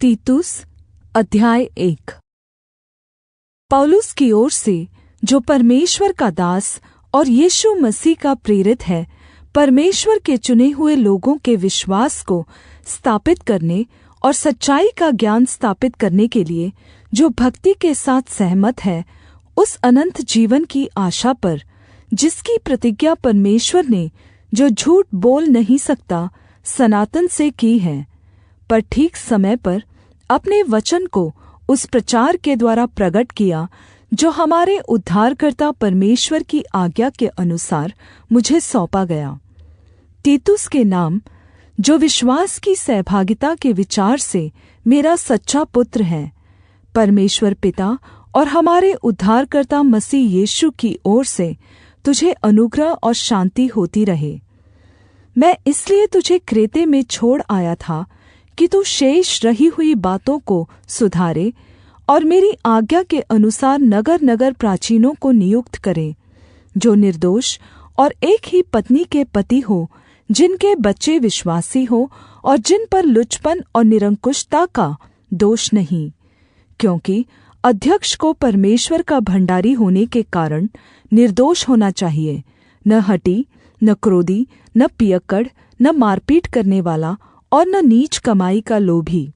तीतुस अध्याय 1। पौलुस की ओर से, जो परमेश्वर का दास और यीशु मसीह का प्रेरित है, परमेश्वर के चुने हुए लोगों के विश्वास को स्थापित करने और सच्चाई का ज्ञान स्थापित करने के लिए, जो भक्ति के साथ सहमत है, उस अनन्त जीवन की आशा पर, जिसकी प्रतिज्ञा परमेश्वर ने, जो झूठ बोल नहीं सकता, सनातन से की है, पर ठीक समय पर अपने वचन को उस प्रचार के द्वारा प्रगट किया जो हमारे उद्धारकर्ता परमेश्वर की आज्ञा के अनुसार मुझे सौंपा गया। तीतुस के नाम, जो विश्वास की सहभागिता के विचार से मेरा सच्चा पुत्र है, परमेश्वर पिता और हमारे उद्धारकर्ता मसीह यीशु की ओर से तुझे अनुग्रह और शान्ति होती रहे। मैं इसलिए तुझे क्रेते में छोड़ आया था कि तू शेष रही हुई बातों को सुधारे और मेरी आज्ञा के अनुसार नगर नगर प्राचीनों को नियुक्त करे, जो निर्दोष और एक ही पत्नी के पति हो, जिनके बच्चे विश्वासी हो और जिन पर लुचपन और निरंकुशता का दोष नहीं। क्योंकि अध्यक्ष को परमेश्वर का भण्डारी होने के कारण निर्दोष होना चाहिए, न हठी, न क्रोधी, न पियक्कड़, न मारपीट करने वाला और न नीच कमाई का लोभी,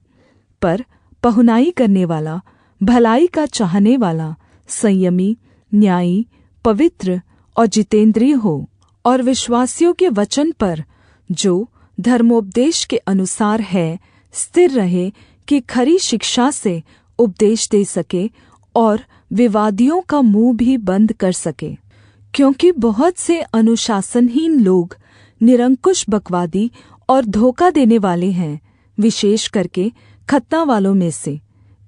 पर पहुनाई करने वाला, भलाई का चाहने वाला, संयमी, न्यायी, पवित्र और जितेंद्रिय हो, और विश्वासियों के वचन पर, जो धर्मोपदेश के अनुसार है, स्थिर रहे, कि खरी शिक्षा से उपदेश दे सके और विवादियों का मुँह भी बंद कर सके। क्योंकि बहुत से अनुशासनहीन लोग निरंकुश बकवादी और धोखा देने वाले हैं, विशेष करके खतना वालों में से।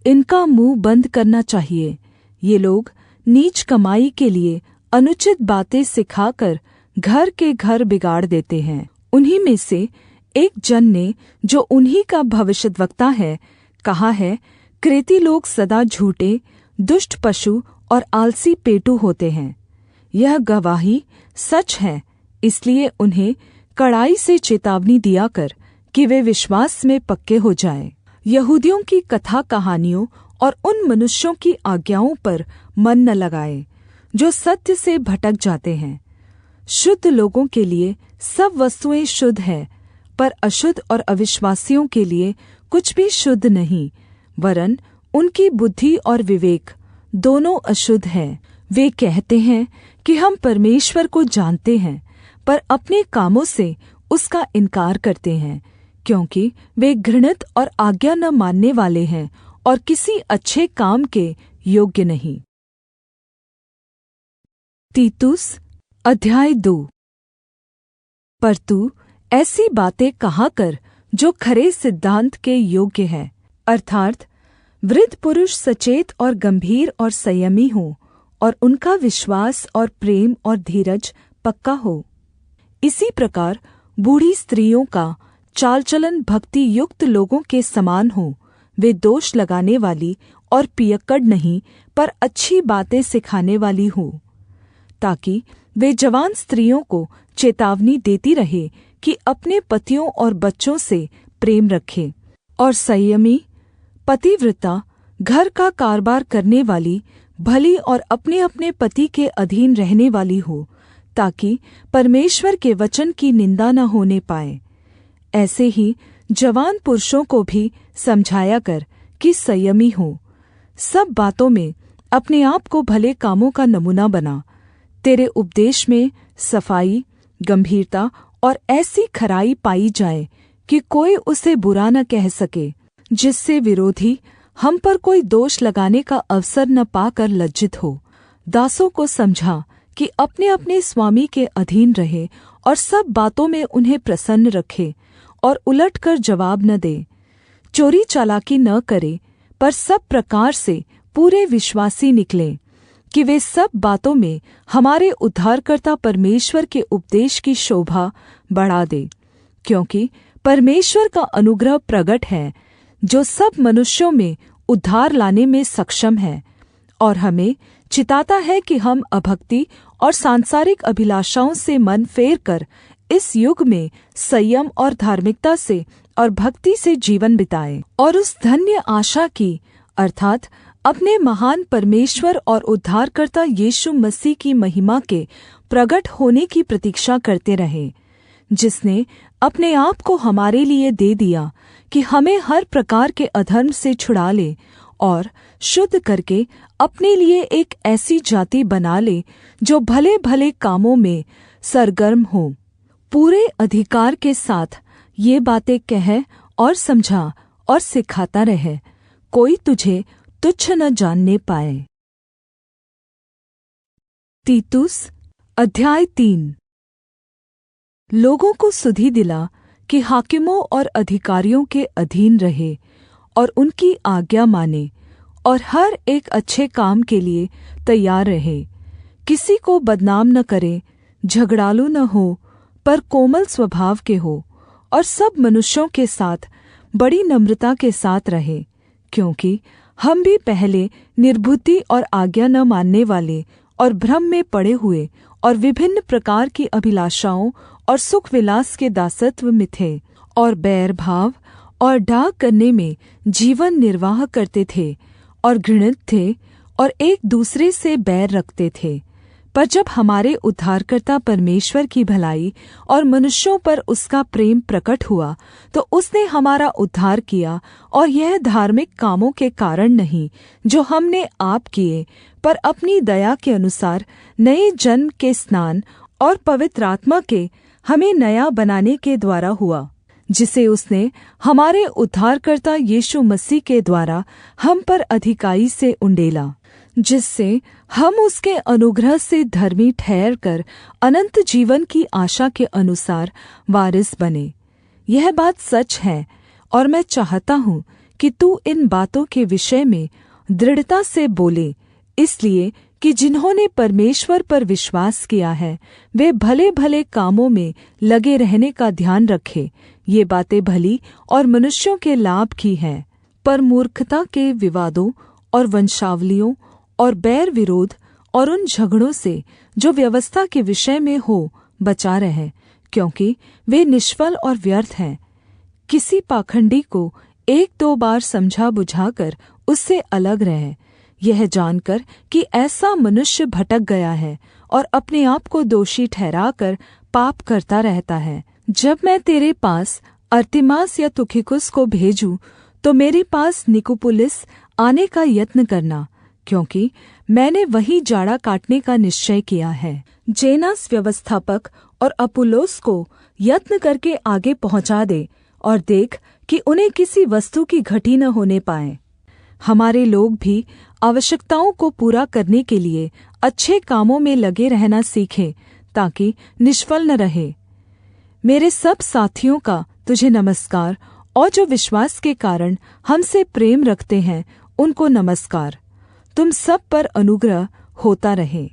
इनका मुँह बंद करना चाहिए। ये लोग नीच कमाई के लिए अनुचित बातें सिखाकर घर के घर बिगाड़ देते हैं। उन्हीं में से एक जन ने, जो उन्हीं का भविष्यद्वक्ता है, कहा है, क्रेती लोग सदा झूठे, दुष्ट पशु और आलसी पेटू होते हैं। यह गवाही सच है, इसलिए उन्हें कड़ाई से चेतावनी दिया कर कि वे विश्वास में पक्के हो जाएं। यहूदियों की कथा कहानियों और उन मनुष्यों की आज्ञाओं पर मन न लगाए, जो सत्य से भटक जाते हैं। शुद्ध लोगों के लिए सब वस्तुएं शुद्ध है, पर अशुद्ध और अविश्वासियों के लिए कुछ भी शुद्ध नहीं, वरन उनकी बुद्धि और विवेक दोनों अशुद्ध हैं। वे कहते हैं कि हम परमेश्वर को जानते हैं, पर अपने कामों से उसका इनकार करते हैं, क्योंकि वे घृणित और आज्ञा न मानने वाले हैं और किसी अच्छे काम के योग्य नहीं। तीतुस अध्याय 2। पर तू ऐसी बातें कहा कर जो खरे सिद्धांत के योग्य है, अर्थात् वृद्ध पुरुष सचेत और गंभीर और संयमी हो, और उनका विश्वास और प्रेम और धीरज पक्का हो। इसी प्रकार बूढ़ी स्त्रियों का चाल चलन भक्ति युक्त लोगों के समान हो। वे दोष लगाने वाली और पियक्कड़ नहीं, पर अच्छी बातें सिखाने वाली हो, ताकि वे जवान स्त्रियों को चेतावनी देती रहे कि अपने पतियों और बच्चों से प्रेम रखें, और संयमी, पतिव्रता, घर का कारोबार करने वाली, भली और अपने अपने पति के अधीन रहने वाली हो, ताकि परमेश्वर के वचन की निंदा न होने पाए। ऐसे ही जवान पुरुषों को भी समझाया कर कि संयमी हो। सब बातों में अपने आप को भले कामों का नमूना बना। तेरे उपदेश में सफाई, गंभीरता और ऐसी खराई पाई जाए कि कोई उसे बुरा न कह सके, जिससे विरोधी हम पर कोई दोष लगाने का अवसर न पाकर लज्जित हो। दासों को समझा कि अपने अपने स्वामी के अधीन रहे और सब बातों में उन्हें प्रसन्न रखे और उलटकर जवाब न दे। चोरी चालाकी न करे, पर सब प्रकार से पूरे विश्वासी निकलें, कि वे सब बातों में हमारे उद्धारकर्ता परमेश्वर के उपदेश की शोभा बढ़ा दे। क्योंकि परमेश्वर का अनुग्रह प्रगट है, जो सब मनुष्यों में उद्धार लाने में सक्षम है, और हमें चिताता है कि हम अभक्ति और सांसारिक अभिलाषाओं से मन फेर कर इस युग में संयम और धार्मिकता से और भक्ति से जीवन बिताए और उस धन्य आशा की अर्थात अपने महान परमेश्वर और उद्धारकर्ता यीशु मसीह की महिमा के प्रगट होने की प्रतीक्षा करते रहे, जिसने अपने आप को हमारे लिए दे दिया कि हमें हर प्रकार के अधर्म से छुड़ा ले और शुद्ध करके अपने लिए एक ऐसी जाति बना ले जो भले भले कामों में सरगर्म हो। पूरे अधिकार के साथ ये बातें कह और समझा और सिखाता रहे, कोई तुझे तुच्छ न जानने पाए। तीतुस अध्याय 3। लोगों को सुधि दिला कि हाकिमों और अधिकारियों के अधीन रहे और उनकी आज्ञा माने और हर एक अच्छे काम के लिए तैयार रहे। किसी को बदनाम न करे, झगड़ालू न हो, पर कोमल स्वभाव के हो और सब मनुष्यों के साथ बड़ी नम्रता के साथ रहे, क्योंकि हम भी पहले निर्बुद्धि और आज्ञा न मानने वाले और भ्रम में पड़े हुए और विभिन्न प्रकार की अभिलाषाओं और सुख विलास के दासत्व में थे और बैर भाव और डाह करने में जीवन निर्वाह करते थे और घृणित थे और एक दूसरे से बैर रखते थे। पर जब हमारे उद्धारकर्ता परमेश्वर की भलाई और मनुष्यों पर उसका प्रेम प्रकट हुआ, तो उसने हमारा उद्धार किया, और यह धार्मिक कामों के कारण नहीं जो हमने आप किए, पर अपनी दया के अनुसार नए जन्म के स्नान और पवित्र आत्मा के हमें नया बनाने के द्वारा हुआ, जिसे उसने हमारे उद्धारकर्ता यीशु मसीह के द्वारा हम पर अधिकाई से उण्डेला, जिससे हम उसके अनुग्रह से धर्मी ठहरकर अनन्त जीवन की आशा के अनुसार वारिस बने। यह बात सच है, और मैं चाहता हूँ कि तू इन बातों के विषय में दृढ़ता से बोले, इसलिए कि जिन्होंने परमेश्वर पर विश्वास किया है वे भले भले कामों में लगे रहने का ध्यान रखें। ये बातें भली और मनुष्यों के लाभ की हैं, पर मूर्खता के विवादों और वंशावलियों और बैर विरोध और उन झगड़ों से जो व्यवस्था के विषय में हो बचा रहे, क्योंकि वे निष्फल और व्यर्थ हैं। किसी पाखंडी को 1-2 बार समझा बुझाकर उससे अलग रहे, यह जानकर कि ऐसा मनुष्य भटक गया है और अपने आप को दोषी ठहराकर पाप करता रहता है। जब मैं तेरे पास अर्तिमास या तुखिकुस को भेजूँ, तो मेरे पास निकुपुलिस आने का यत्न करना, क्योंकि मैंने वहीं जाड़ा काटने का निश्चय किया है। जेनास व्यवस्थापक और अपुल्लोस को यत्न करके आगे पहुँचा दे, और देख कि उन्हें किसी वस्तु की घटी न होने पाए। हमारे लोग भी आवश्यकताओं को पूरा करने के लिए अच्छे कामों में लगे रहना सीखें, ताकि निष्फल न रहे। मेरे सब साथियों का तुझे नमस्कार, और जो विश्वास के कारण हमसे प्रेम रखते हैं उनको नमस्कार। तुम सब पर अनुग्रह होता रहे।